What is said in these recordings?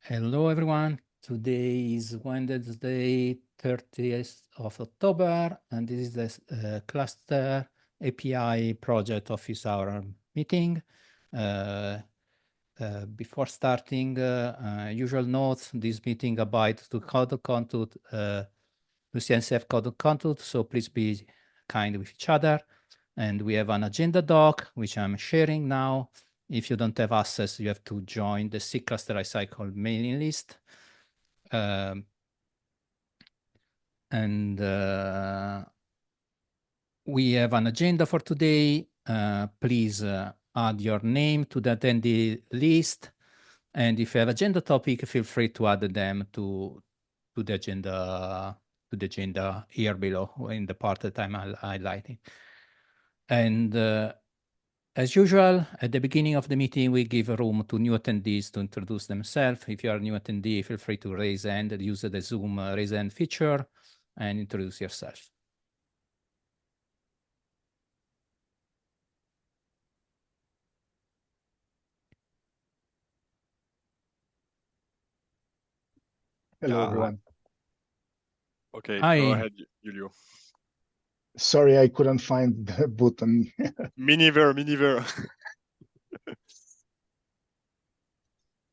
Hello, everyone. Today is Wednesday, 30th of October, and this is the Cluster API Project Office Hour meeting. Before starting, usual notes, this meeting abides to code of conduct, to CNCF code of conduct, so please be kind with each other. And we have an agenda doc, which I'm sharing now. If you don't have access, you have to join the SIG Cluster Lifecycle mailing list. We have an agenda for today. Please add your name to the attendee list. And if you have agenda topic, feel free to add them to the agenda here below in the part that I'm highlighting. And as usual, at the beginning of the meeting, we give room to new attendees to introduce themselves. If you are a new attendee, feel free to raise hand and use the Zoom raise hand feature and introduce yourself. Hello, everyone. Okay, Hi. Go ahead, Julio. Sorry, I couldn't find the button. Me neither.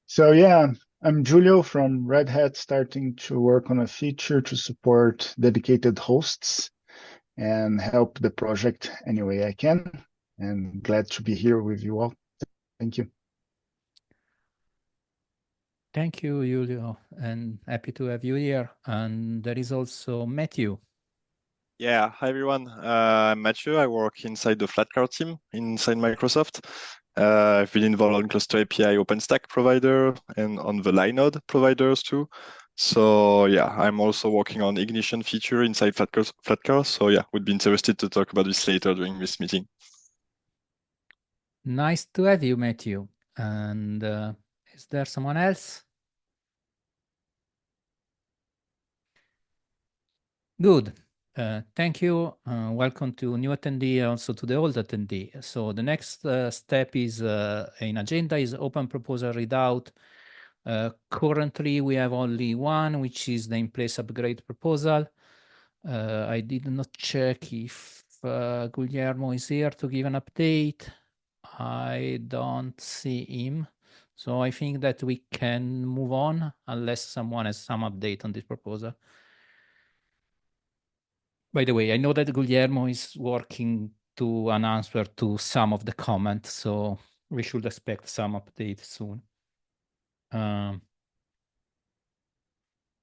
So yeah, I'm Julio from Red Hat, starting to work on a feature to support dedicated hosts and help the project any way I can. And glad to be here with you all. Thank you. Thank you, Julio, and happy to have you here. And there is also Matthew. Yeah, hi everyone. I'm Mathieu. I work inside the Flatcar team inside Microsoft. I've been involved on Cluster API OpenStack provider and on the Linode providers too. So yeah, I'm also working on Ignition feature inside Flatcar. So yeah, would be interested to talk about this later during this meeting. Nice to have you, Matthew. And is there someone else? Good. Thank you. Welcome to new attendee, also to the old attendee. So the next step is in agenda is open proposal readout. Currently, we have only one, which is the in-place upgrade proposal. I did not check if Guglielmo is here to give an update. I don't see him. So I think that we can move on unless someone has some update on this proposal. By the way, I know that Guglielmo is working to an answer to some of the comments, so we should expect some update soon.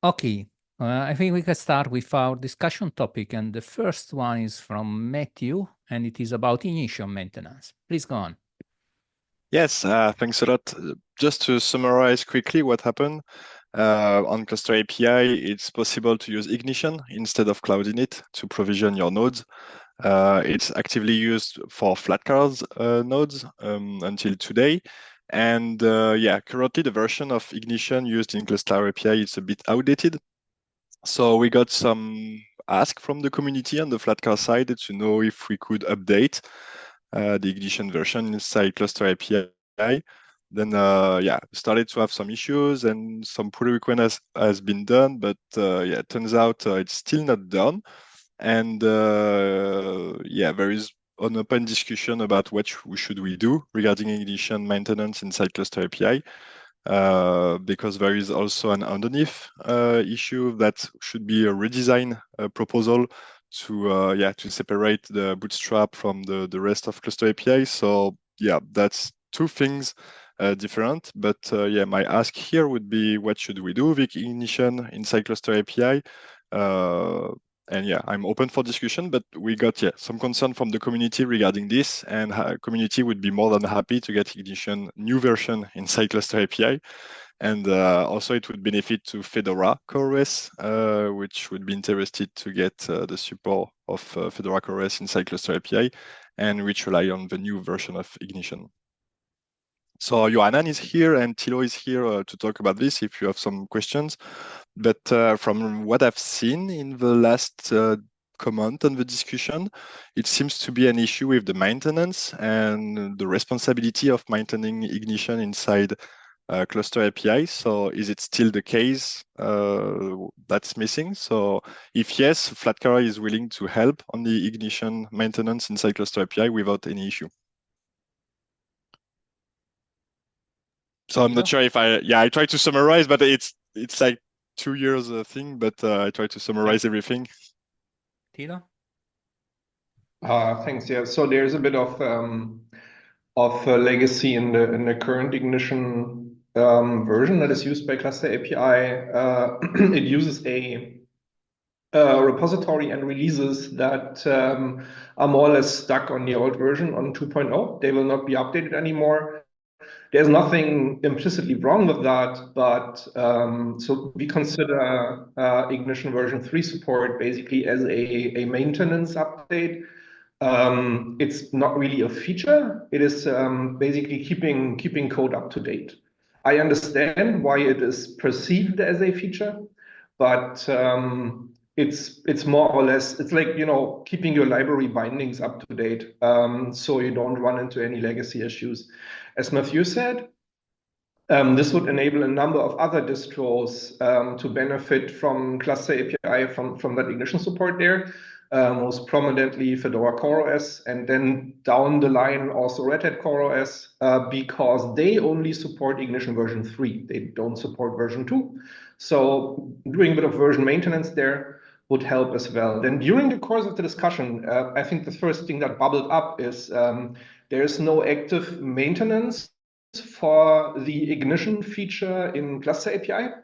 Okay, I think we can start with our discussion topic, and the first one is from Matthew, and it is about Ignition maintenance. Please go on. Yes, thanks a lot. Just to summarize quickly what happened, on Cluster API, it's possible to use Ignition instead of Cloud Init to provision your nodes. It's actively used for Flatcar's nodes until today. And yeah, currently the version of Ignition used in Cluster API is a bit outdated. So we got some ask from the community on the Flatcar side to know if we could update the Ignition version inside Cluster API. Then yeah, started to have some issues and some pull request has been done, but yeah, it turns out it's still not done. And yeah, there is an open discussion about what should we do regarding Ignition maintenance inside Cluster API. Because there is also an underneath issue that should be a redesign proposal to yeah, to separate the Bootstrap from the rest of Cluster API. So yeah, that's two things different. But yeah, my ask here would be, what should we do with Ignition inside Cluster API? And yeah, I'm open for discussion, but we got some concern from the community regarding this, and community would be more than happy to get Ignition new version inside Cluster API. And also it would benefit to Fedora CoreOS, which would be interested to get the support of Fedora CoreOS inside Cluster API, and which rely on the new version of Ignition. So Johanan is here and Thilo is here to talk about this if you have some questions. But from what I've seen in the last comment on the discussion, it seems to be an issue with the maintenance and the responsibility of maintaining Ignition inside cluster API. So is it still the case that's missing? So if yes, Flatcar is willing to help on the ignition maintenance inside cluster API without any issue. So I'm not sure if I try to summarize, but it's like 2 years thing, but I try to summarize everything. Tilo? Thanks. Yeah. So there's a bit of legacy in the current ignition version that is used by Cluster API. It uses a repository and releases that are more or less stuck on the old version on 2.0. They will not be updated anymore. There's nothing implicitly wrong with that, but so we consider ignition version 3 support basically as a maintenance update. It's not really a feature. It is basically keeping code up to date. I understand why it is perceived as a feature, but it's more or less, it's like, keeping your library bindings up to date, so you don't run into any legacy issues. As Matthew said, this would enable a number of other distros to benefit from Cluster API from that ignition support there, most prominently Fedora CoreOS, and then down the line also Red Hat CoreOS, because they only support ignition version 3. They don't support version 2. So doing a bit of version maintenance there would help as well. Then during the course of the discussion, I think the first thing that bubbled up is there's no active maintenance for the ignition feature in Cluster API.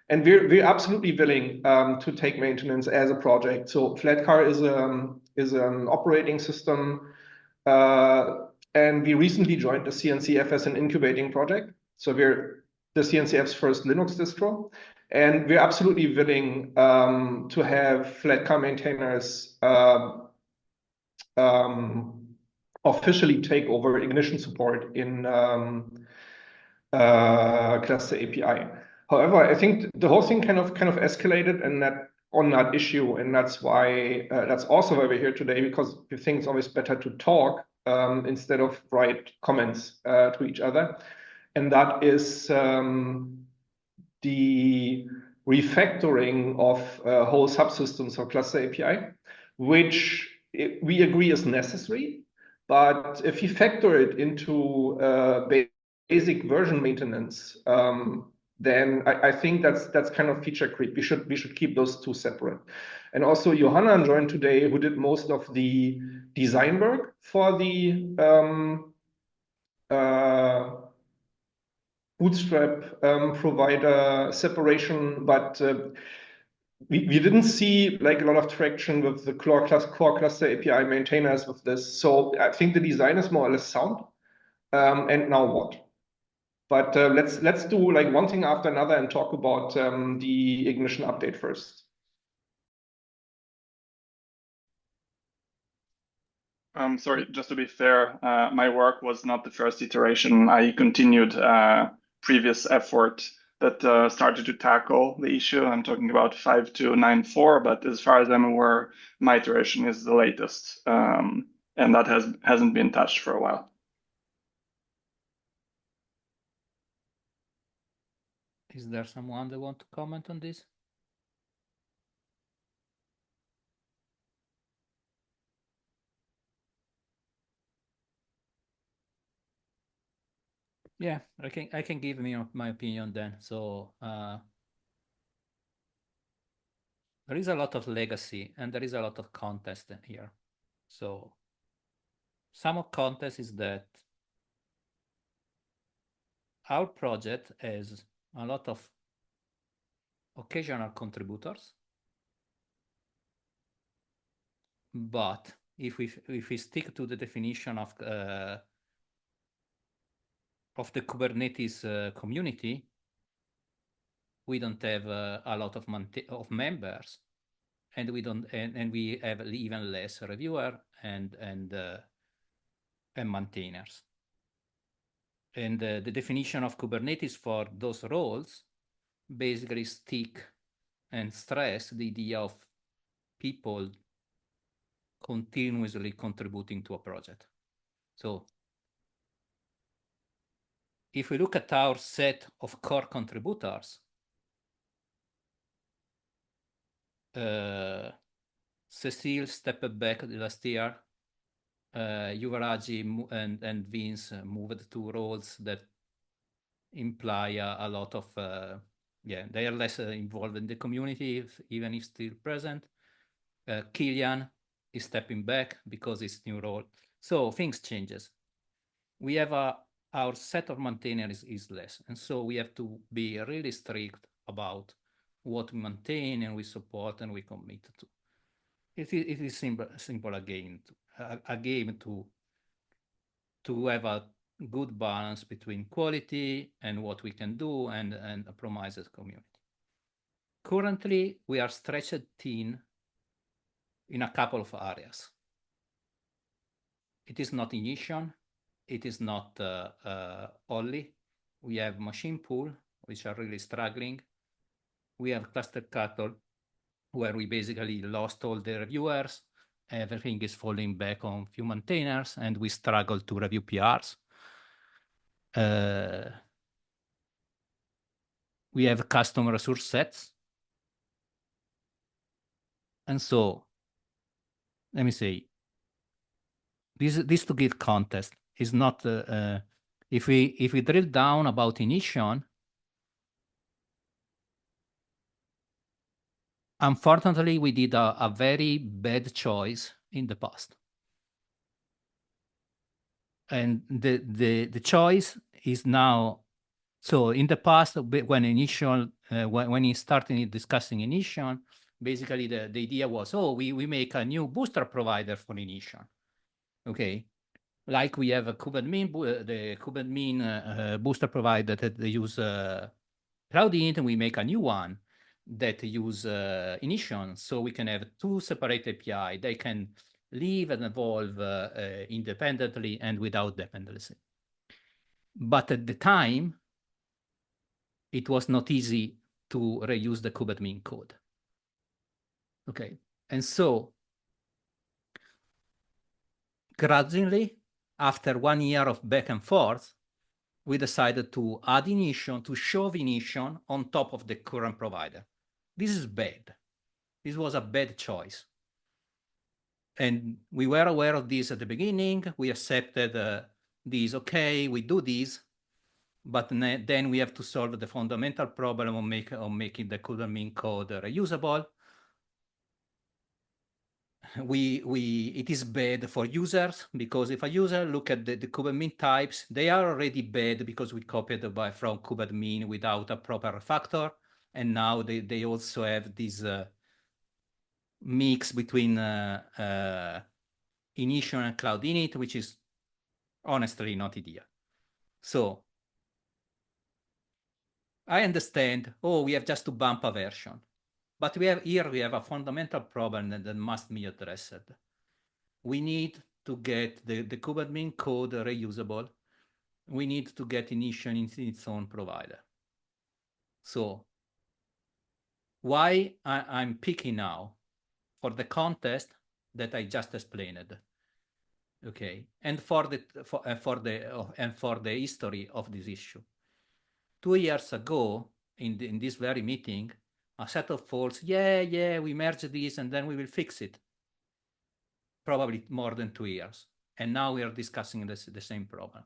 And we're absolutely willing to take maintenance as a project. So Flatcar is an operating system. And we recently joined the CNCF as an incubating project. So we're the CNCF's first Linux distro. And we're absolutely willing to have Flatcar maintainers officially take over ignition support in Cluster API. However, I think the whole thing kind of escalated and on that issue, and that's why that's also why we're here today, because we think it's always better to talk instead of write comments to each other, and that is the refactoring of whole subsystems of Cluster API, which we agree is necessary. But if you factor it into basic version maintenance, then I think that's kind of feature creep. We should keep those two separate. And also Johanna joined today, who did most of the design work for the Bootstrap provider separation, but we didn't see like a lot of traction with the core cluster API maintainers with this. So I think the design is more or less sound. And now what? But let's do like one thing after another and talk about the ignition update first. Sorry, just to be fair, my work was not the first iteration. I continued previous effort that started to tackle the issue. I'm talking about 5.2.9.4, but as far as I'm aware, my iteration is the latest, and that hasn't been touched for a while. Is there someone that want to comment on this? Yeah, I can give me my opinion then. So there is a lot of legacy and there is a lot of contest here. So some of contest is that our project has a lot of occasional contributors, but if we stick to the definition of the Kubernetes community, we don't have a lot of members, and we have even less reviewer and maintainers. And the definition of Kubernetes for those roles basically stick and stress the idea of people continuously contributing to a project. So if we look at our set of core contributors, Cecile stepped back last year. Yuvaragi and Vince moved to roles that imply a lot of, they are less involved in the community, even if still present. Kilian is stepping back because it's new role. So things changes. We have our set of maintainers is less. And so we have to be really strict about what we maintain and we support and we commit to. It is simple again, a game to have a good balance between quality and what we can do and a promised community. Currently, we are stretched thin in a couple of areas. It is not Ignition, it is not Olli. We have machine pool, which are really struggling. We have cluster cattle, where we basically lost all the reviewers. Everything is falling back on few maintainers, and we struggle to review PRs. We have custom resource sets. And so, let me say, this to give context is not, if we drill down about Ignition, unfortunately, we did a very bad choice in the past. And the choice is now, so in the past, when Ignition, when he started discussing Ignition, basically the idea was, oh, we make a new booster provider for Ignition. Okay, like we have a kubeadmin, the kubeadmin booster provider that they use CloudInit, and we make a new one that use Ignition, so we can have two separate API. They can live and evolve independently and without dependency. But at the time, it was not easy to reuse the kubeadmin code. Okay, and so gradually, after 1 year of back and forth, we decided to add Ignition, to shove Ignition on top of the current provider. This is bad. This was a bad choice. And we were aware of this at the beginning. We accepted this, okay, we do this, but then we have to solve the fundamental problem of making the kubeadmin code reusable. It is bad for users, because if a user look at the kubeadmin types, they are already bad because we copied from kubeadmin without a proper refactor. And now they also have this mix between Ignition and CloudInit, which is honestly not ideal. So I understand, oh, we have just to bump a version. But we have a fundamental problem that must be addressed. We need to get the kubeadmin code reusable. We need to get Ignition in its own provider. So why I'm picking now? For the context that I just explained, okay, and for the history of this issue. 2 years ago, in this very meeting, a set of folks, yeah, we merged this and then we will fix it. Probably more than 2 years, and now we are discussing the same problem.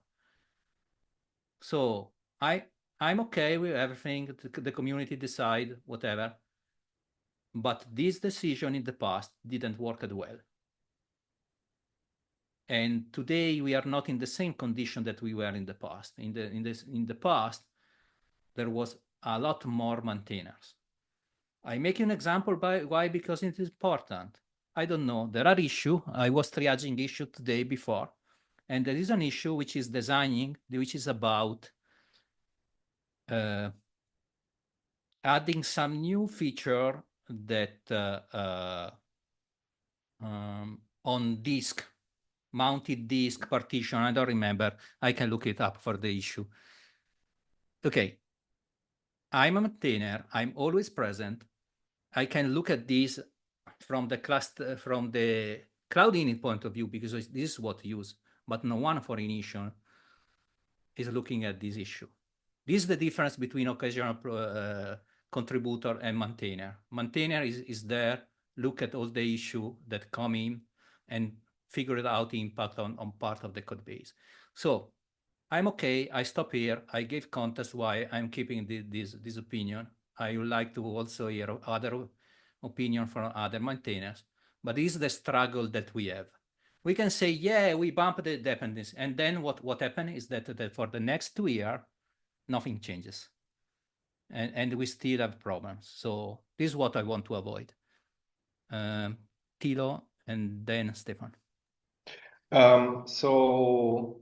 So I'm okay with everything. The community decide whatever. But this decision in the past didn't work well. And today we are not in the same condition that we were in the past. In the past, there was a lot more maintainers. I make an example why, because it is important. I don't know, there are issues. I was triaging issue today before, and there is an issue which is designing, which is about adding some new feature that on disk, mounted disk partition, I don't remember. I can look it up for the issue. Okay, I'm a maintainer, I'm always present. I can look at this from the cluster, from the CloudInit point of view, because this is what I use, but no one for Ignition. is looking at this issue. This is the difference between occasional contributor and maintainer. Maintainer is there, look at all the issue that come in and figure it out impact on part of the code base. So I'm okay, I stop here. I gave context why I'm keeping this opinion. I would like to also hear other opinion from other maintainers, but this is the struggle that we have. We can say, yeah, we bump the dependency. And then what happened is that for the next 2 years, nothing changes. And we still have problems. So this is what I want to avoid. Thilo and then Stefan. So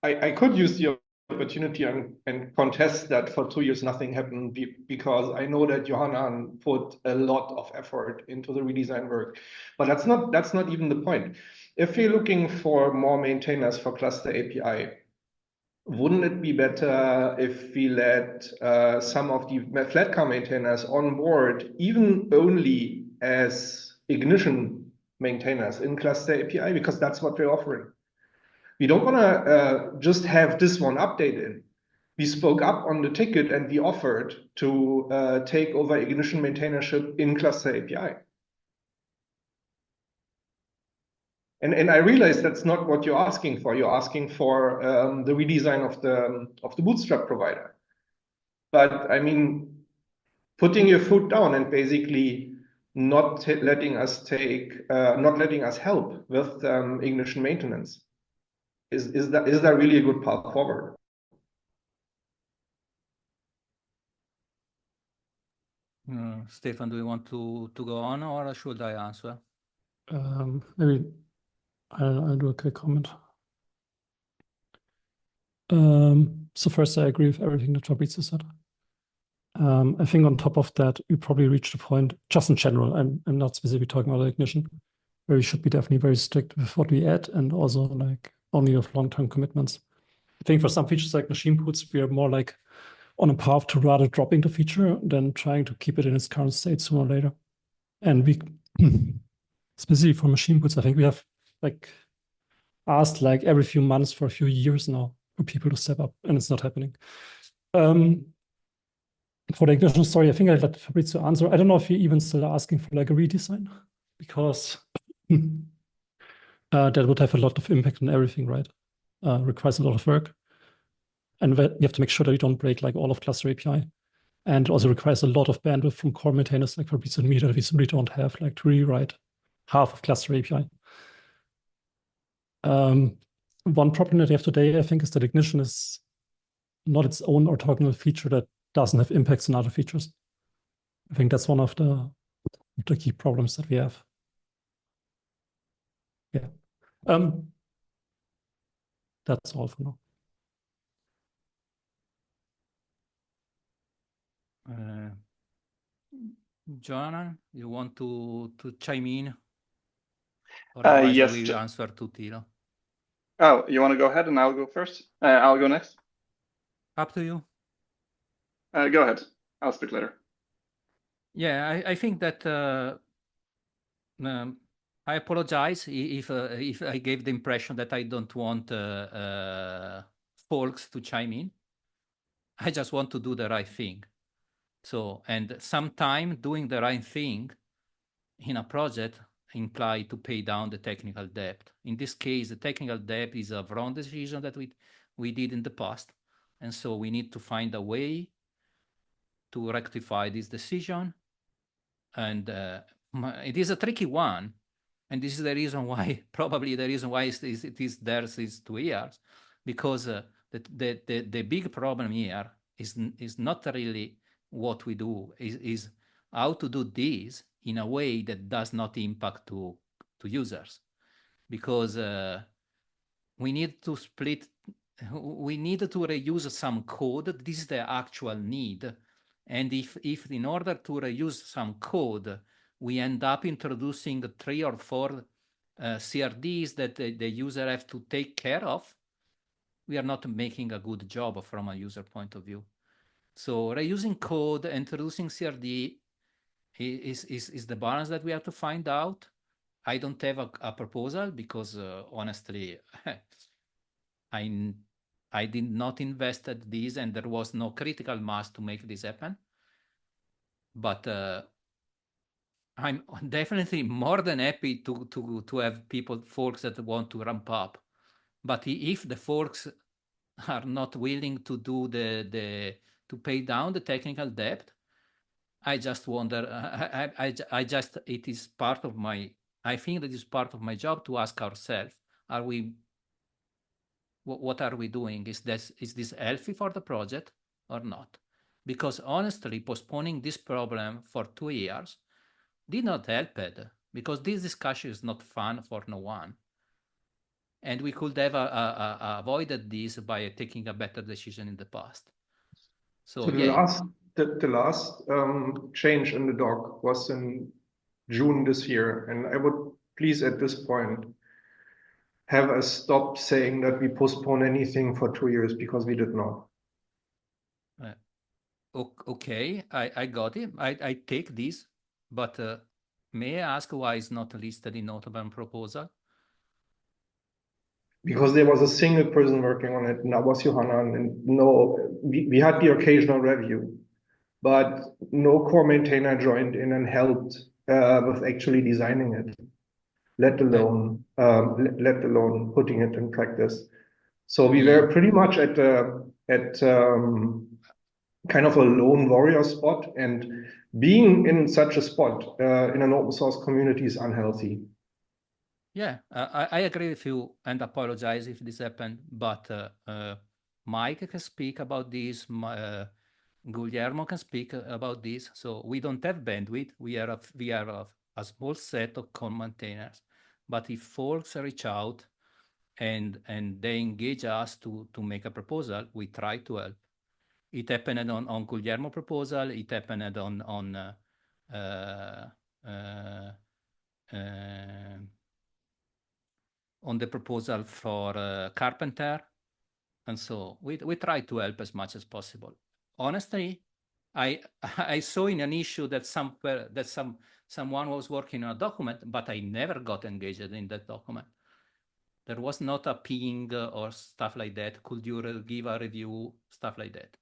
I could use the opportunity and contest that for 2 years nothing happened because I know that Johanna put a lot of effort into the redesign work. But that's not even the point. If you're looking for more maintainers for Cluster API, wouldn't it be better if we let some of the Flatcar maintainers on board, even only as Ignition maintainers in Cluster API, because that's what we're offering. We don't want to just have this one updated. We spoke up on the ticket and we offered to take over Ignition maintainership in Cluster API. And I realize that's not what you're asking for. You're asking for the redesign of the Bootstrap provider. But I mean, putting your foot down and basically not letting us help with Ignition maintenance. Is that really a good path forward? Stefan, do you want to go on or should I answer? Maybe I'll do a quick comment. So first, I agree with everything that Fabrizio said. I think on top of that, we probably reached a point, just in general, I'm not specifically talking about Ignition, where we should be definitely very strict with what we add and also like only with long-term commitments. I think for some features like machine boots, we are more like on a path to rather dropping the feature than trying to keep it in its current state sooner or later. And we, specifically for machine boots, I think we have like asked like every few months for a few years now for people to step up, and it's not happening. For the Ignition story, I think I let Fabrizio answer. I don't know if you're even still asking for like a redesign, because that would have a lot of impact on everything, right? Requires a lot of work. And you have to make sure that you don't break like all of Cluster API. And it also requires a lot of bandwidth from core maintainers like Fabrizio and me that we simply don't have, like to rewrite half of Cluster API. One problem that we have today, I think, is that Ignition is not its own orthogonal feature that doesn't have impacts on other features. I think that's one of the key problems that we have. Yeah. That's all for now. Joanna, you want to chime in? Otherwise, yes. I will answer to Thilo. Oh, you want to go ahead and I'll go first? I'll go next. Up to you. Go ahead. I'll speak later. Yeah, I think that I apologize if I gave the impression that I don't want folks to chime in. I just want to do the right thing. So, and sometime doing the right thing in a project imply to pay down the technical debt. In this case, the technical debt is a wrong decision that we did in the past. And so we need to find a way to rectify this decision. And it is a tricky one. And this is the reason why, probably the reason why it is there since 2 years, because the big problem here is not really what we do, is how to do this in a way that does not impact to users. Because we need to split, we need to reuse some code. This is the actual need. And if in order to reuse some code, we end up introducing 3 or 4 CRDs that the user have to take care of, we are not making a good job from a user point of view. So reusing code, introducing CRD is the balance that we have to find out. I don't have a proposal because honestly, I did not invest at this, and there was no critical mass to make this happen. But I'm definitely more than happy to have folks that want to ramp up. But if the folks are not willing to do to pay down the technical debt, I just wonder. I just it is part of my. I think that is part of my job to ask ourselves: Are we? What are we doing? Is this healthy for the project or not? Because honestly, postponing this problem for 2 years did not help it, because this discussion is not fun for no one. And we could have avoided this by taking a better decision in the past. So the last change in the doc was in June this year, and I would please at this point have us stop saying that we postpone anything for 2 years, because we did not. Okay, I got it. I take this, but may I ask why it's not listed in Autobahn proposal? Because there was a single person working on it, and that was Johanna, and no, we had the occasional review, but no core maintainer joined in and helped with actually designing it, let alone putting it in practice. So we were pretty much at kind of a lone warrior spot, and being in such a spot in an open source community is unhealthy. Yeah, I agree with you, and apologize if this happened, but Mike can speak about this, Guillermo can speak about this. So we don't have bandwidth. We are a small set of core maintainers, but if folks reach out and they engage us to make a proposal, we try to help. It happened on Guillermo proposal. It happened on the proposal for Carpenter, and so we try to help as much as possible. Honestly, I saw in an issue that someone was working on a document, but I never got engaged in that document. There was not a ping or stuff like that. Could you give a review, stuff like that?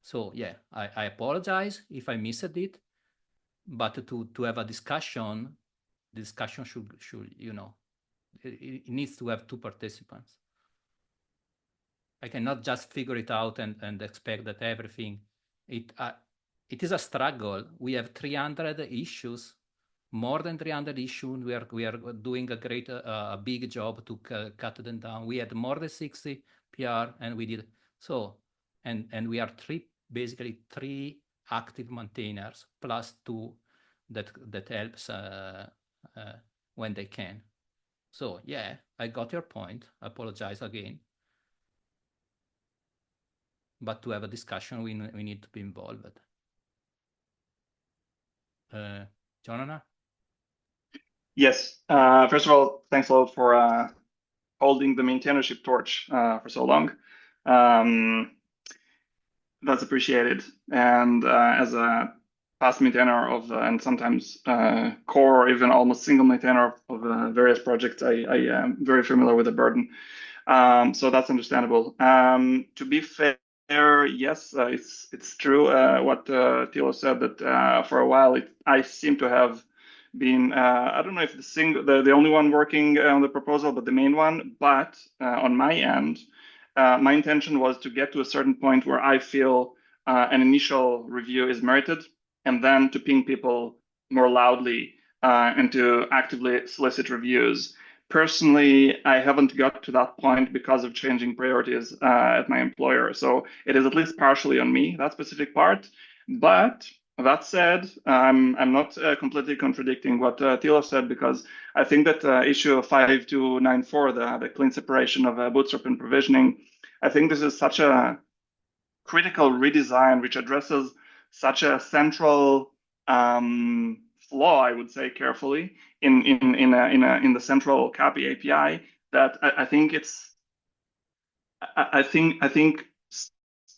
So yeah, I apologize if I missed it, but to have a discussion, the discussion should it needs to have two participants. I cannot just figure it out and expect that everything. It is a struggle. We have 300 issues, more than 300 issues. We are doing a great, big job to cut them down. We had more than 60 PR, and we did so. And we are basically three active maintainers plus two that helps when they can. So yeah, I got your point. I apologize again. But to have a discussion, we need to be involved. Jonathan? Yes. First of all, thanks a lot for holding the maintainership torch for so long. That's appreciated. And as a past maintainer of and sometimes core or even almost single maintainer of various projects, I am very familiar with the burden. So that's understandable. To be fair, yes, it's true what Thilo said, that for a while I seem to have been I don't know if the only one working on the proposal, but the main one. But on my end, my intention was to get to a certain point where I feel an initial review is merited, and then to ping people more loudly and to actively solicit reviews. Personally, I haven't got to that point because of changing priorities at my employer. So it is at least partially on me, that specific part. But that said, I'm not completely contradicting what Thilo said, because I think that issue 5294, the clean separation of bootstrap and provisioning, I think this is such a critical redesign which addresses such a central flaw, I would say carefully, in the central copy API, that I think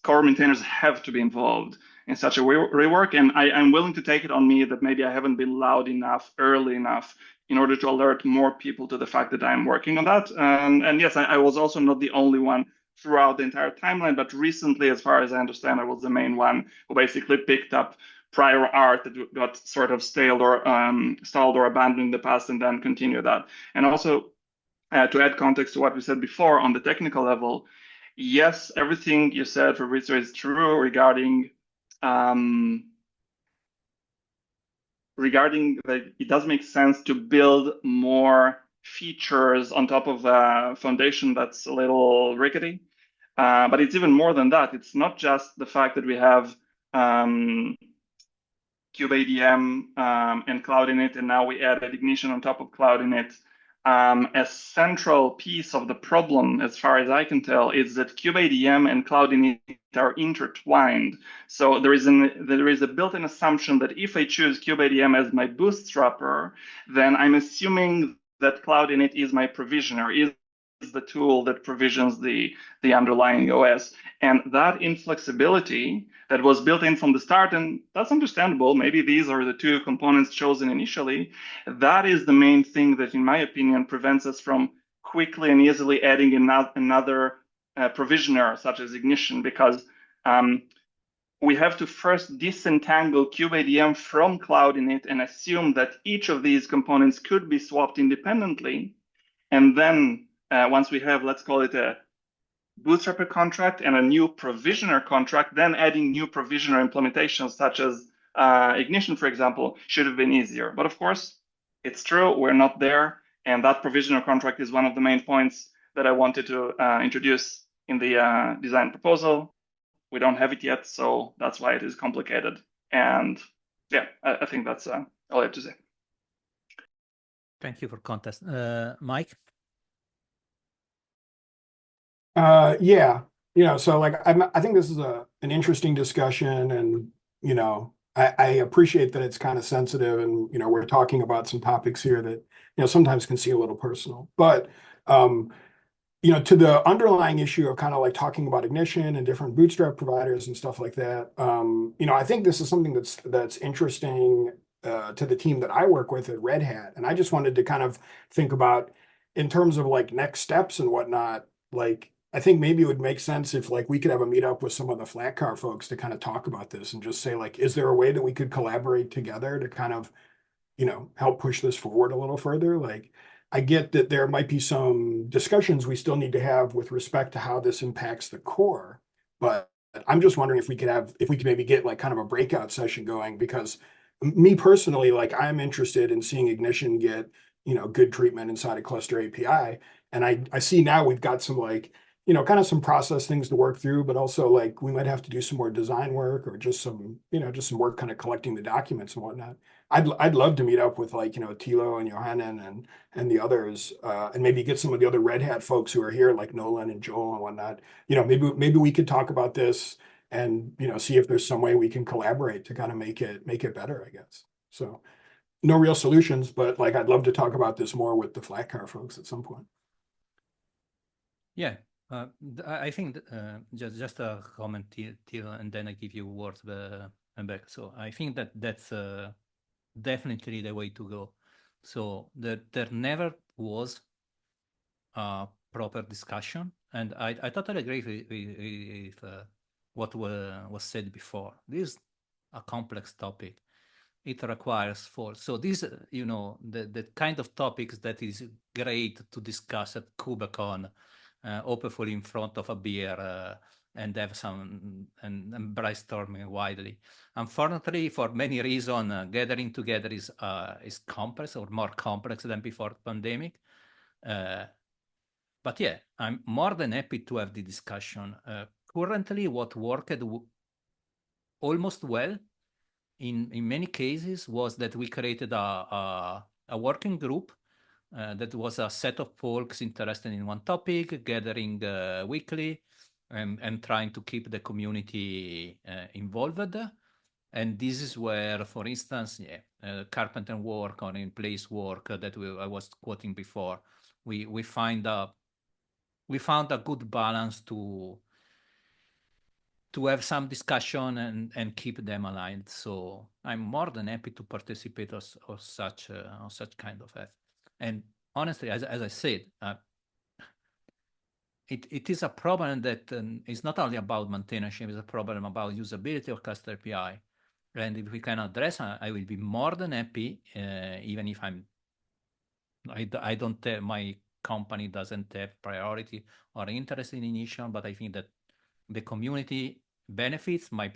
core maintainers have to be involved in such a rework, and I'm willing to take it on me that maybe I haven't been loud enough early enough in order to alert more people to the fact that I'm working on that. And yes, I was also not the only one throughout the entire timeline, but recently, as far as I understand, I was the main one who basically picked up prior art that got sort of stalled or abandoned in the past and then continue that. And also, to add context to what we said before on the technical level, yes, everything you said, Fabrizio, is true regarding that it does make sense to build more features on top of a foundation that's a little rickety. But it's even more than that. It's not just the fact that we have kubeadm and Cloud Init, and now we added Ignition on top of Cloud Init. A central piece of the problem, as far as I can tell, is that kubeadm and Cloud Init are intertwined. So there is a built-in assumption that if I choose kubeadm as my bootstrapper, then I'm assuming that Cloud Init is my provisioner, is the tool that provisions the underlying OS. And that inflexibility that was built in from the start, and that's understandable, maybe these are the two components chosen initially, that is the main thing that, in my opinion, prevents us from quickly and easily adding another provisioner, such as Ignition, because we have to first disentangle kubeadm from Cloud Init and assume that each of these components could be swapped independently. And then once we have, let's call it a bootstrapper contract and a new provisioner contract, then adding new provisioner implementations such as Ignition, for example, should have been easier. But of course, it's true, we're not there. And that provisioner contract is one of the main points that I wanted to introduce in the design proposal. We don't have it yet, so that's why it is complicated. And yeah, I think that's all I have to say. Thank you for context. Mike? Yeah, so like I think this is an interesting discussion, and I appreciate that it's kind of sensitive, and we're talking about some topics here that sometimes can seem a little personal, but to the underlying issue of kind of like talking about Ignition and different bootstrap providers and stuff like that, I think this is something that's interesting to the team that I work with at Red Hat, and I just wanted to kind of think about in terms of like next steps and whatnot. Like, I think maybe it would make sense if like we could have a meetup with some of the Flatcar folks to kind of talk about this and just say like, is there a way that we could collaborate together to kind of, help push this forward a little further? Like, I get that there might be some discussions we still need to have with respect to how this impacts the core, but I'm just wondering if we could maybe get like kind of a breakout session going, because me personally, like I'm interested in seeing Ignition get, good treatment inside of Cluster API. And I see now we've got some like, kind of some process things to work through, but also like we might have to do some more design work or just some work kind of collecting the documents and whatnot. I'd love to meet up with like, Thilo and Johanan and the others, and maybe get some of the other Red Hat folks who are here, like Nolan and Joel and whatnot. Maybe we could talk about this and, see if there's some way we can collaborate to kind of make it better, I guess. So no real solutions, but like I'd love to talk about this more with the Flatcar folks at some point. Yeah, I think just a comment till, and then I give you words back. So I think that's definitely the way to go. So there never was a proper discussion, and I totally agree with what was said before. This is a complex topic. It requires thought. So this, the kind of topics that is great to discuss at KubeCon, hopefully in front of a beer and have some and brainstorming widely. Unfortunately, for many reasons, gathering together is complex or more complex than before the pandemic. But yeah, I'm more than happy to have the discussion. Currently, what worked almost well in many cases was that we created a working group that was a set of folks interested in one topic, gathering weekly and trying to keep the community involved. And this is where, for instance, carpenter work or in place work that I was quoting before, we found a good balance to have some discussion and keep them aligned. So I'm more than happy to participate on such kind of effort. And honestly, as I said, it is a problem that is not only about maintenance, it's a problem about usability of cluster API. And if we can address, I will be more than happy, even if I don't have, my company doesn't have priority or interest in initial, but I think that the community benefits, my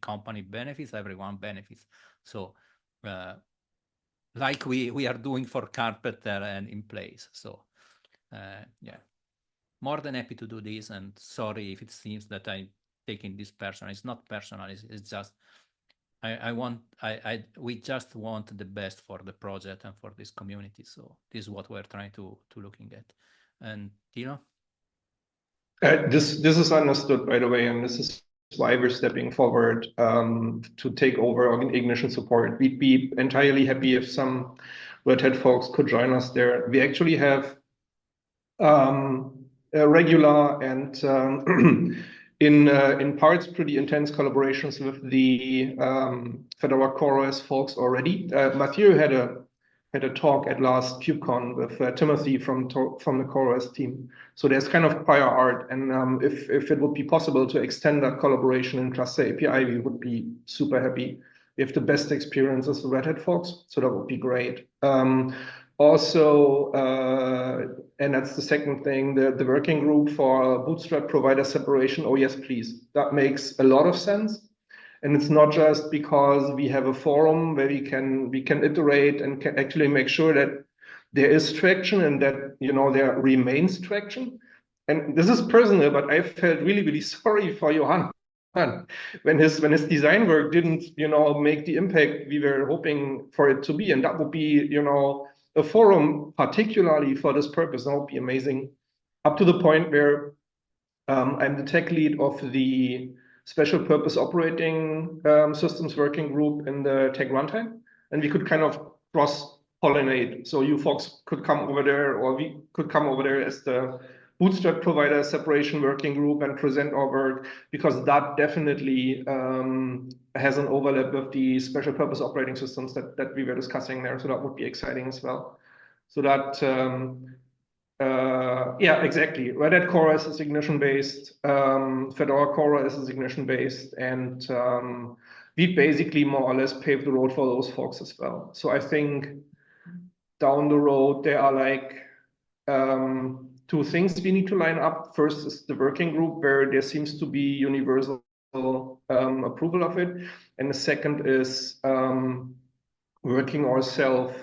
company benefits, everyone benefits. So like we are doing for Carpenter and in place. So yeah, more than happy to do this. And sorry if it seems that I'm taking this personal. It's not personal. It's just we just want the best for the project and for this community. So this is what we're trying to looking at. And Tino? This is understood, by the way, and this is why we're stepping forward to take over Ignition support. We'd be entirely happy if some Red Hat folks could join us there. We actually have a regular and in parts pretty intense collaborations with the Fedora CoreOS folks already. Mathieu had a talk at last KubeCon with Timothy from the CoreOS team. So there's kind of prior art, and if it would be possible to extend that collaboration in Cluster API, we would be super happy. We have the best experiences with Red Hat folks, so that would be great. Also, and that's the second thing, the working group for Bootstrap provider separation. Oh yes, please. That makes a lot of sense. And it's not just because we have a forum where we can iterate and can actually make sure that there is traction and that there remains traction. And this is personal, but I felt really, really sorry for Johan when his design work didn't make the impact we were hoping for it to be. And that would be a forum particularly for this purpose. That would be amazing. Up to the point where I'm the tech lead of the special purpose operating systems working group in the tech runtime, and we could kind of cross-pollinate. So you folks could come over there, or we could come over there as the Bootstrap provider separation working group and present our work, because that definitely has an overlap with the special purpose operating systems that we were discussing there. So that would be exciting as well. So that yeah, exactly. Red Hat CoreOS is Ignition-based. Fedora CoreOS is Ignition-based. And we basically more or less paved the road for those folks as well. So I think down the road, there are like two things we need to line up. First is the working group, where there seems to be universal approval of it. And the second is working ourselves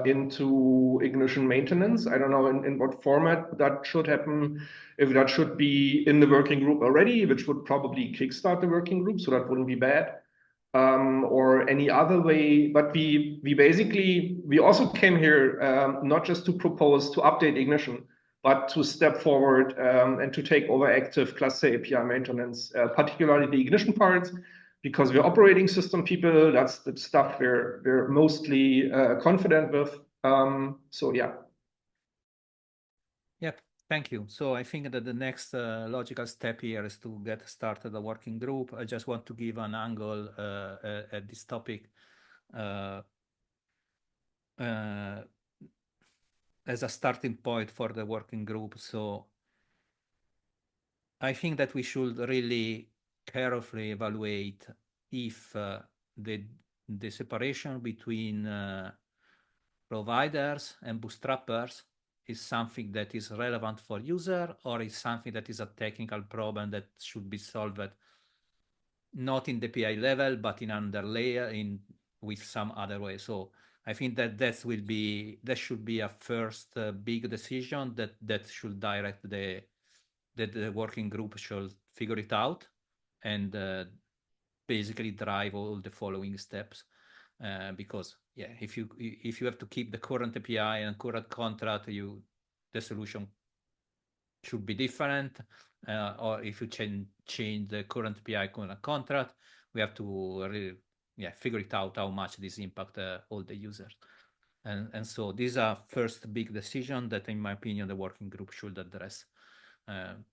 into Ignition maintenance. I don't know in what format that should happen, if that should be in the working group already, which would probably kickstart the working group, so that wouldn't be bad, or any other way. But we also came here not just to propose to update Ignition, but to step forward and to take over active cluster API maintenance, particularly the Ignition parts, because we're operating system people. That's the stuff we're mostly confident with. So yeah. Yep, thank you. So I think that the next logical step here is to get started a working group. I just want to give an angle at this topic as a starting point for the working group. So I think that we should really carefully evaluate if the separation between providers and bootstrappers is something that is relevant for user, or is something that is a technical problem that should be solved not in the API level, but in under layer with some other way. So I think that should be a first big decision that should direct that the working group should figure it out and basically drive all the following steps. Because yeah, if you have to keep the current API and current contract, the solution should be different. Or if you change the current API current contract, we have to really figure it out how much this impact all the users. And so these are first big decision that, in my opinion, the working group should address. And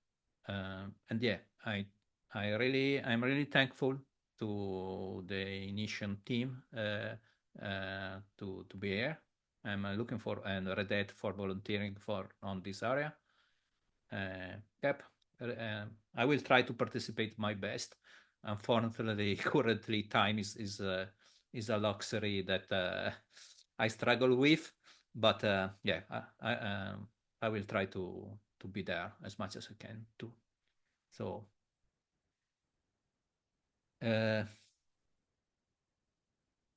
yeah, I'm really thankful to the Ignition team to be here. I'm looking for, and Red Hat for volunteering on this area. Yep, I will try to participate my best. Unfortunately, currently time is a luxury that I struggle with, but yeah, I will try to be there as much as I can too. So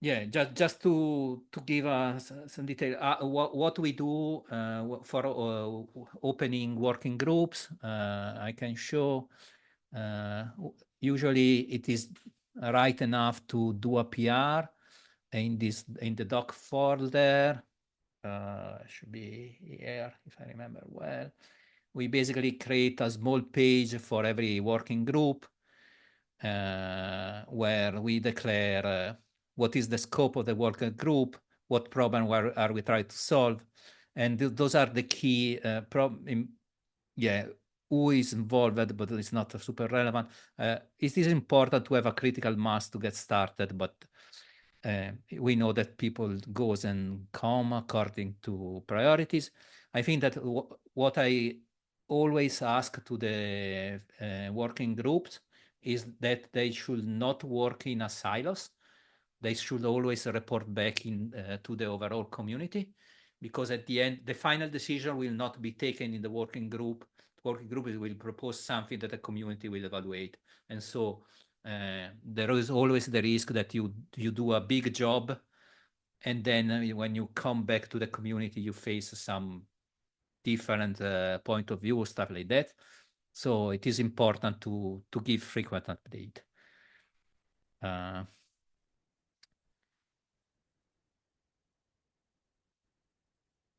yeah, just to give some detail, what we do for opening working groups, I can show. Usually it is right enough to do a PR in the doc folder. Should be here if I remember well. We basically create a small page for every working group where we declare what is the scope of the working group, what problem are we trying to solve, and those are the key yeah, who is involved, but it's not super relevant. It is important to have a critical mass to get started, but we know that people goes and come according to priorities. I think that what I always ask to the working groups is that they should not work in a silos. They should always report back to the overall community, because at the end, the final decision will not be taken in the working group. The working group will propose something that the community will evaluate. And so there is always the risk that you do a big job, and then when you come back to the community, you face some different point of view, stuff like that. So it is important to give frequent update.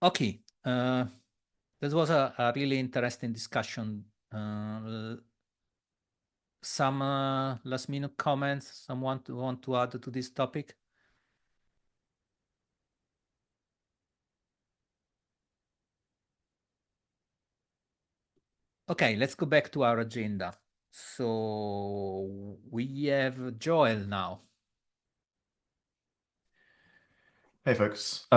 Okay, this was a really interesting discussion. Some last minute comments, someone want to add to this topic? Okay, let's go back to our agenda. So we have Joel now. Hey folks.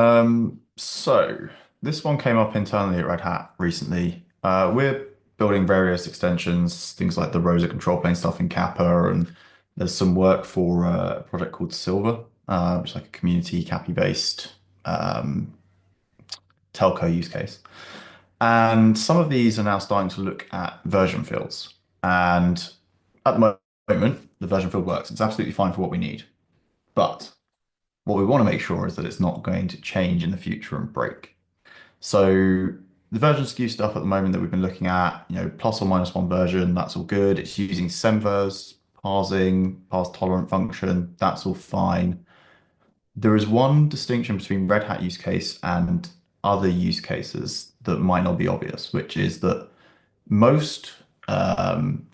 So this one came up internally at Red Hat recently. We're building various extensions, things like the Rosa control plane stuff in Kappa, and there's some work for a project called Silver, which is like a community Cappy-based telco use case. And some of these are now starting to look at version fields. And at the moment, the version field works. It's absolutely fine for what we need. But what we want to make sure is that it's not going to change in the future and break. So the version skew stuff at the moment that we've been looking at, plus or minus one version, that's all good. It's using semvers, parsing, parse tolerant function, that's all fine. There is one distinction between Red Hat use case and other use cases that might not be obvious, which is that most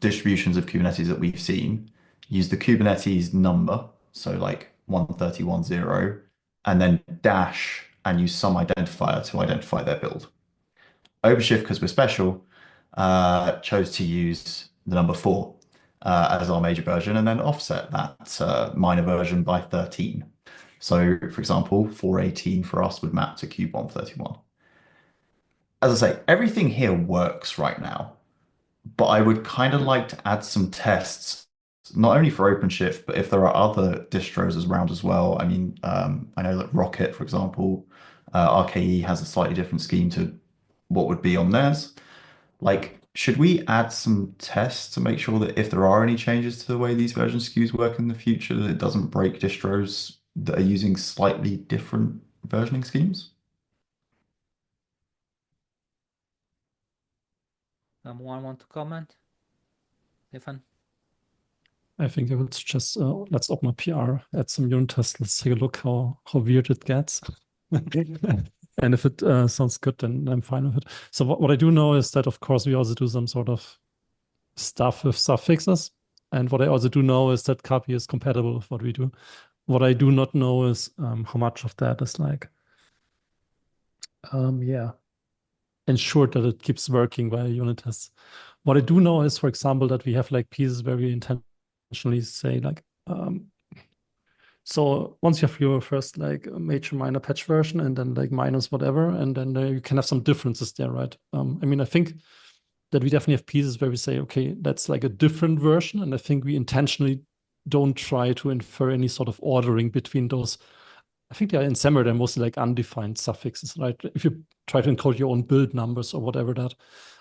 distributions of Kubernetes that we've seen use the Kubernetes number, so like 130.10, and then dash and use some identifier to identify their build. OpenShift, because we're special, chose to use the number 4 as our major version and then offset that minor version by 13. So, for example, 418 for us would map to Kube 131. As I say, everything here works right now, but I would kind of like to add some tests, not only for OpenShift, but if there are other distros around as well. I mean, I know that Rocket, for example, RKE has a slightly different scheme to what would be on theirs. Like, should we add some tests to make sure that if there are any changes to the way these version skews work in the future, that it doesn't break distros that are using slightly different versioning schemes? Someone want to comment? Stefan? I think I would suggest let's open a PR, add some unit tests. Let's take a look how weird it gets. And if it sounds good, then I'm fine with it. So what I do know is that, of course, we also do some sort of stuff with suffixes. And what I also do know is that copy is compatible with what we do. What I do not know is how much of that is like, ensured that it keeps working via unit tests. What I do know is, for example, that we have like pieces where we intentionally say like, so once you have your first like major minor patch version and then like minus whatever, and then you can have some differences there, right? I mean, I think that we definitely have pieces where we say, okay, that's like a different version. And I think we intentionally don't try to infer any sort of ordering between those. I think they're in SAMR, they're mostly like undefined suffixes, right? If you try to encode your own build numbers or whatever that,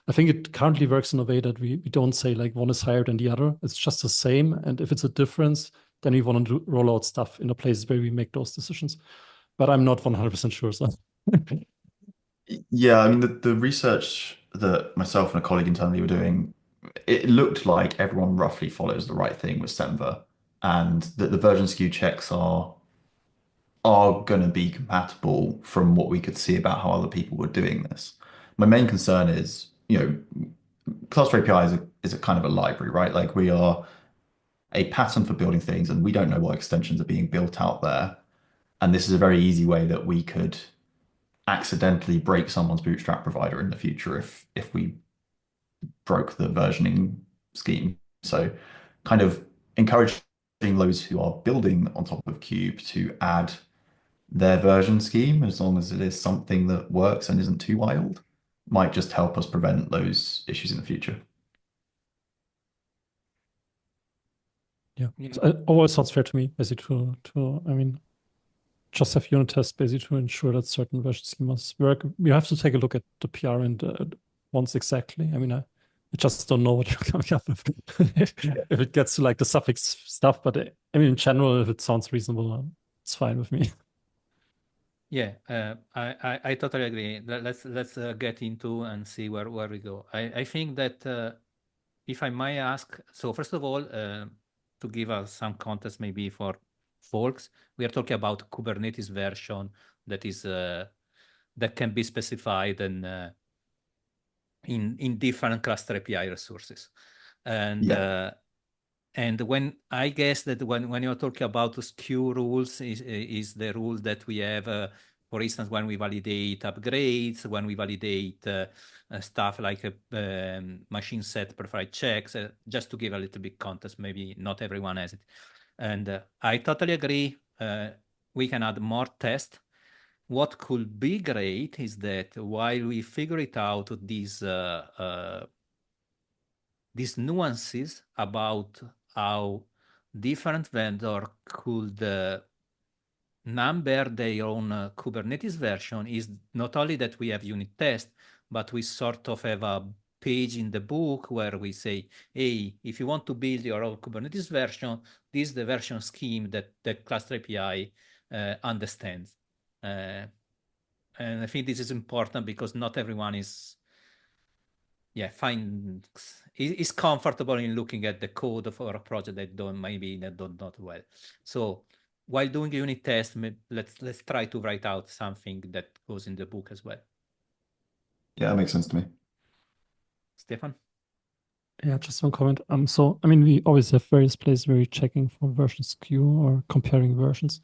I think it currently works in a way that we don't say like one is higher than the other. It's just the same. And if it's a difference, then we want to roll out stuff in the places where we make those decisions. But I'm not 100% sure. So. Yeah, I mean, the research that myself and a colleague internally were doing, it looked like everyone roughly follows the right thing with Semver, and that the version skew checks are going to be compatible from what we could see about how other people were doing this. My main concern is, Cluster API is a kind of a library, right? Like we are a pattern for building things, and we don't know what extensions are being built out there. And this is a very easy way that we could accidentally break someone's bootstrap provider in the future if we broke the versioning scheme. So kind of encouraging those who are building on top of Cube to add their version scheme, as long as it is something that works and isn't too wild, might just help us prevent those issues in the future. Yeah, so it always sounds fair to me, basically, I mean, just have unit tests basically to ensure that certain version schemas work. You have to take a look at the PR and ones exactly. I mean, I just don't know what you're coming up with if it gets to like the suffix stuff. But I mean, in general, if it sounds reasonable, it's fine with me. Yeah, I totally agree. Let's get into and see where we go. I think that if I might ask, so first of all, to give us some context maybe for folks, we are talking about Kubernetes version that is that can be specified and in different cluster API resources, and Yeah. and when I guess that when you're talking about skew rules is the rule that we have, for instance, when we validate upgrades, when we validate stuff like machine set preferred checks, just to give a little bit context, maybe not everyone has it. And I totally agree. We can add more tests. What could be great is that while we figure it out, these nuances about how different vendor could number their own Kubernetes version, is not only that we have unit test, but we sort of have a page in the book where we say, hey, if you want to build your own Kubernetes version, this is the version scheme that the cluster API understands. And I think this is important because not everyone is comfortable in looking at the code for a project that don't not well. So while doing a unit test, let's try to write out something that goes in the book as well. Yeah, that makes sense to me. Stefan? Yeah, just one comment. So I mean, we always have various places where we're checking for version skew or comparing versions.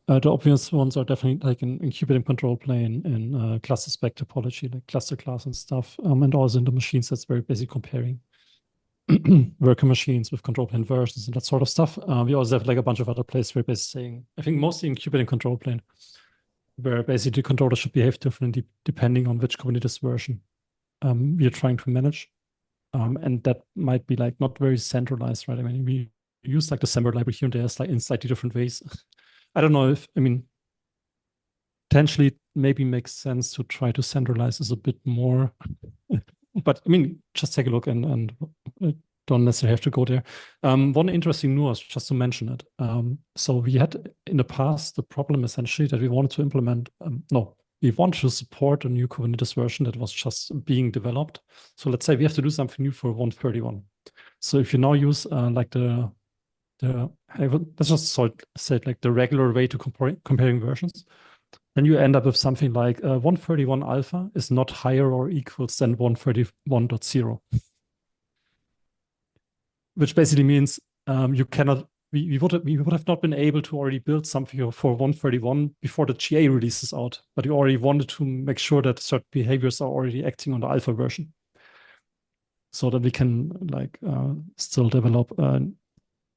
The obvious ones are definitely like in Kubernetes control plane, in cluster spec topology, like cluster class and stuff, and also in the machine sets where we're basically comparing worker machines with control plane versions and that sort of stuff. We also have like a bunch of other places where we're basically saying, I think mostly in Kubernetes control plane, where basically the controller should behave differently depending on which Kubernetes version we are trying to manage. And that might be like not very centralized, right? I mean, we use like the Semver library here and there in slightly different ways. I don't know if, I mean, potentially it maybe makes sense to try to centralize this a bit more. But I mean, just take a look and don't necessarily have to go there. One interesting nuance, just to mention it. So we had in the past the problem essentially that we wanted to implement, we want to support a new Kubernetes version that was just being developed. So let's say we have to do something new for 131. So if you now use like let's just say like the regular way to comparing versions, then you end up with something like 131 alpha is not higher or equals than 131.0, which basically means you cannot. We would have not been able to already build something for 131 before the GA releases out, but you already wanted to make sure that certain behaviors are already acting on the alpha version, so that we can like still develop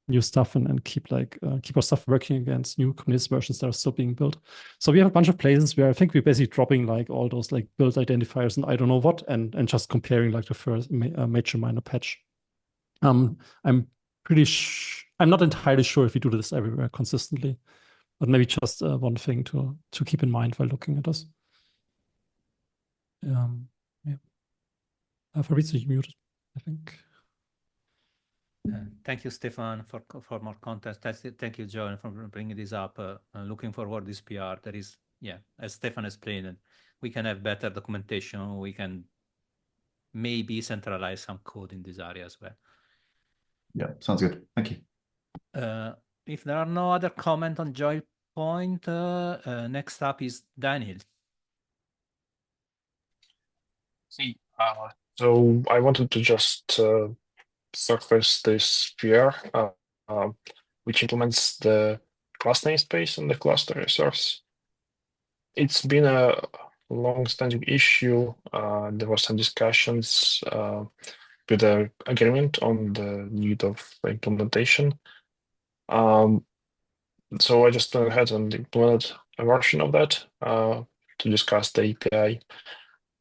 new stuff and keep our stuff working against new Kubernetes versions that are still being built. So we have a bunch of places where I think we're basically dropping like all those like build identifiers and I don't know what, and just comparing like the first major minor patch. I'm not entirely sure if we do this everywhere consistently, but maybe just one thing to keep in mind while looking at this. Yeah. Fabrizio, you muted, I think. Thank you, Stefan, for more context. Thank you, John, for bringing this up. Looking forward to this PR. There is, as Stefan explained, we can have better documentation. We can maybe centralize some code in this area as well. Yeah, sounds good. Thank you. If there are no other comment on Joy Point, next up is Daniel. So I wanted to just surface this PR, which implements the class namespace and the cluster resource. It's been a long-standing issue. There were some discussions with the agreement on the need of implementation. So I just went ahead and implemented a version of that to discuss the API.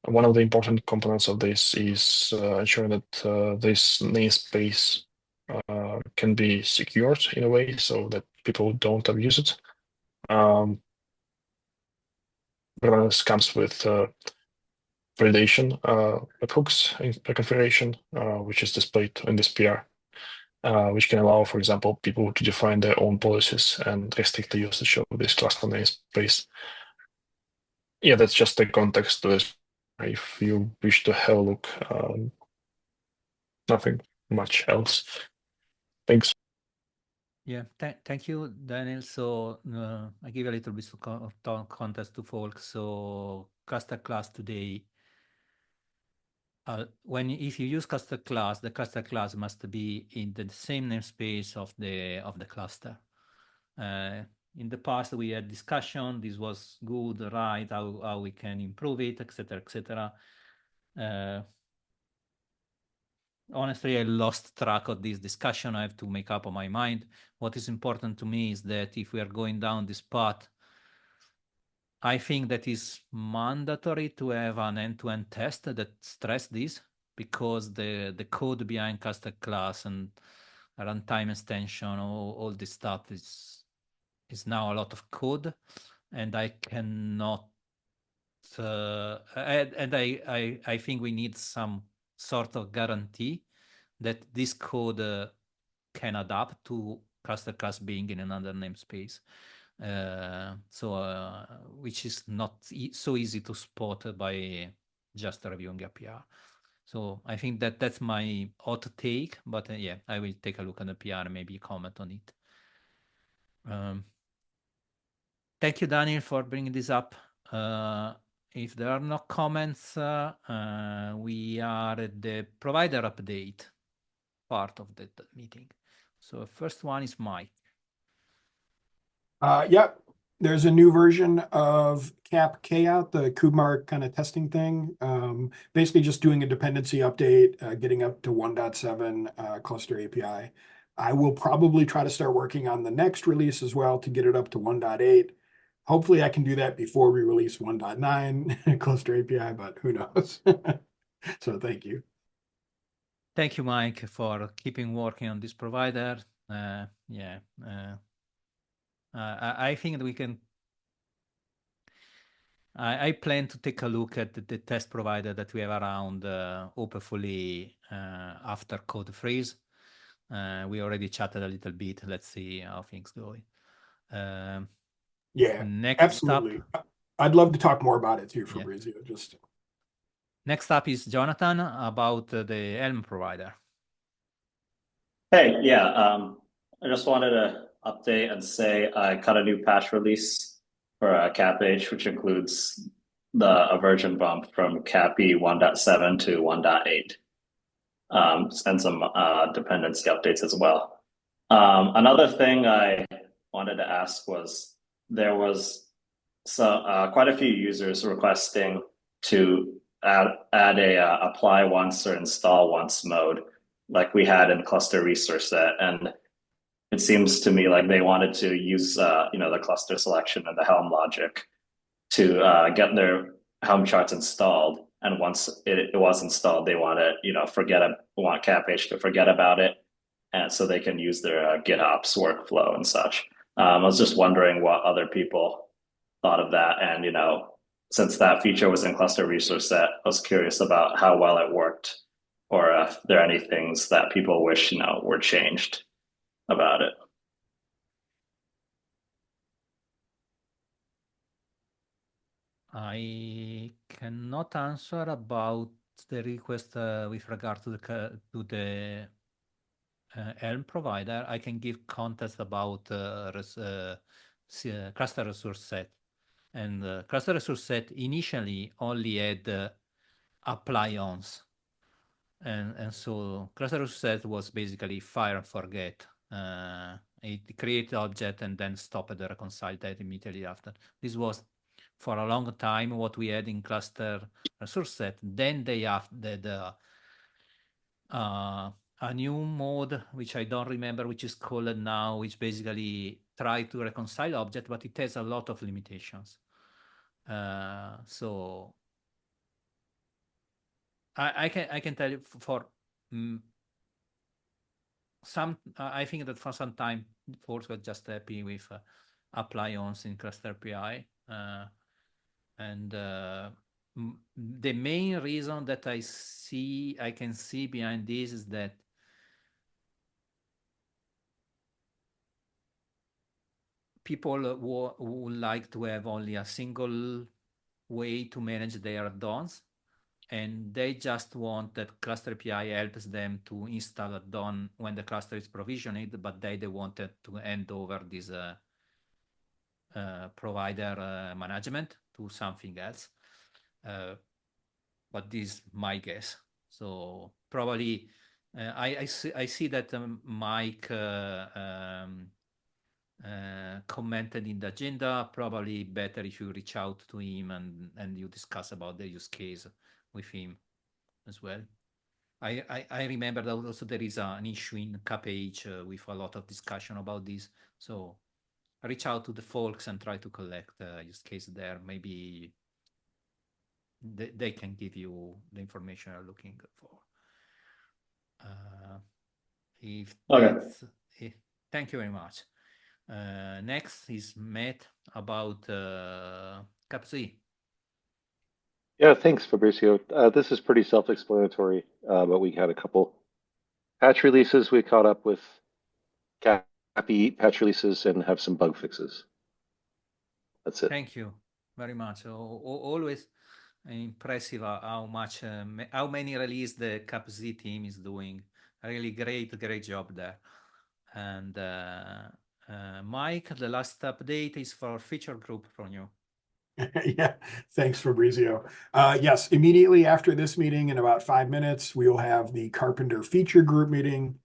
One of the important components of this is ensuring that this namespace can be secured in a way so that people don't abuse it. This comes with validation webhooks in configuration, which is displayed in this PR, which can allow, for example, people to define their own policies and restrict the usage of this cluster namespace. Yeah, that's just the context to this. If you wish to have a look, nothing much else. Thanks. Yeah, thank you, Daniel. So I give a little bit of context to folks. So cluster class today, if you use cluster class, the cluster class must be in the same namespace of the cluster. In the past, we had discussion. This was good, right? How we can improve it, etc., etc. Honestly, I lost track of this discussion. I have to make up my mind. What is important to me is that if we are going down this path, I think that is mandatory to have an end-to-end test that stress this, because the code behind cluster class and runtime extension, all this stuff is now a lot of code, and I cannot. I think we need some sort of guarantee that this code can adapt to cluster class being in another namespace. Which is not so easy to spot by just reviewing a PR. So I think that's my hot take, but yeah, I will take a look at the PR and maybe comment on it. Thank you, Daniel, for bringing this up. If there are no comments, we are at the provider update part of the meeting. So first one is Mike. Yep. There's a new version of CAP-K out, the kubemar kind of testing thing. Basically just doing a dependency update, getting up to 1.7 cluster API. I will probably try to start working on the next release as well to get it up to 1.8. Hopefully I can do that before we release 1.9 cluster API, but who knows? So thank you. Thank you, Mike, for keeping working on this provider. I think that we can. I plan to take a look at the test provider that we have around, hopefully after code freeze. We already chatted a little bit. Let's see how things go. Yeah, next absolutely. Up, I'd love to talk more about it too, Fabrizio. Yeah. Just next up is Jonathan about the Helm provider. Hey, yeah, I just wanted to update and say I cut a new patch release for CapH, which includes a version bump from CAPI 1.7 to 1.8, and some dependency updates as well. Another thing I wanted to ask was there was quite a few users requesting to add a apply once or install once mode, like we had in cluster resource set. And it seems to me like they wanted to use the cluster selection and the Helm logic to get their Helm charts installed. And once it was installed, they want to want CapH to forget about it, and so they can use their GitOps workflow and such. I was just wondering what other people thought of that, and since that feature was in cluster resource set, I was curious about how well it worked, or if there are any things that people wish were changed about it. I cannot answer about the request with regard to the Helm provider. I can give context about cluster resource set. And cluster resource set initially only had apply-ons. And so cluster resource set was basically fire and forget. It created object and then stopped the reconcile that immediately after. This was for a long time what we had in cluster resource set. Then they added a new mode, which I don't remember, which is called now, which basically try to reconcile object, but it has a lot of limitations. So I can tell you for some, I think that for some time, folks were just happy with apply-ons in cluster API. And the main reason that I can see behind this is that people would like to have only a single way to manage their add-ons, and they just want that cluster API helps them to install add-on when the cluster is provisioned, but they wanted to hand over this provider management to something else. But this is my guess. So probably I see that Mike commented in the agenda. Probably better if you reach out to him and you discuss about the use case with him as well. I remember that also there is an issue in CapH with a lot of discussion about this. So reach out to the folks and try to collect use case there. Maybe they can give you the information you're looking for. Thank you very much. Next is Matt about CapZ. Yeah, thanks, Fabrizio. This is pretty self-explanatory, but we had a couple patch releases. We caught up with CAPI patch releases and have some bug fixes. That's it. Thank you very much. Always impressive how many release the CapZ team is doing. Really great job there. And Mike, the last update is for feature group from you. Yeah, thanks, Fabrizio. Yes, immediately after this meeting, in about 5 minutes, we will have the Carpenter feature group meeting.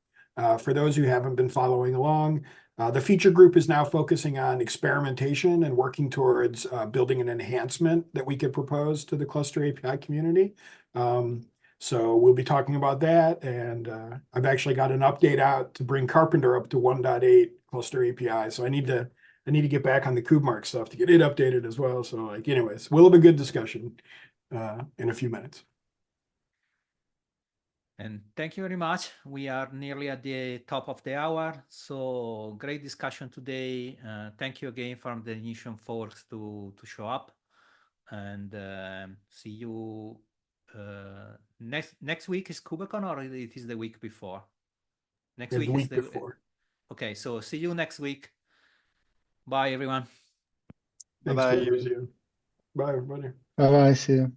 For those who haven't been following along, the feature group is now focusing on experimentation and working towards building an enhancement that we could propose to the cluster API community. So we'll be talking about that, and I've actually got an update out to bring Carpenter up to 1.8 cluster API. So I need to get back on the KubeMark stuff to get it updated as well. So anyways, we'll have a good discussion in a few minutes. And thank you very much. We are nearly at the top of the hour. So great discussion today. Thank you again from the Ignition folks to show up. And see you next week. Is KubeCon or it is the week before? Next week is the week before. Okay, so see you next week. Bye, everyone. Thanks, Fabrizio. Bye, everybody. Bye-bye. See you.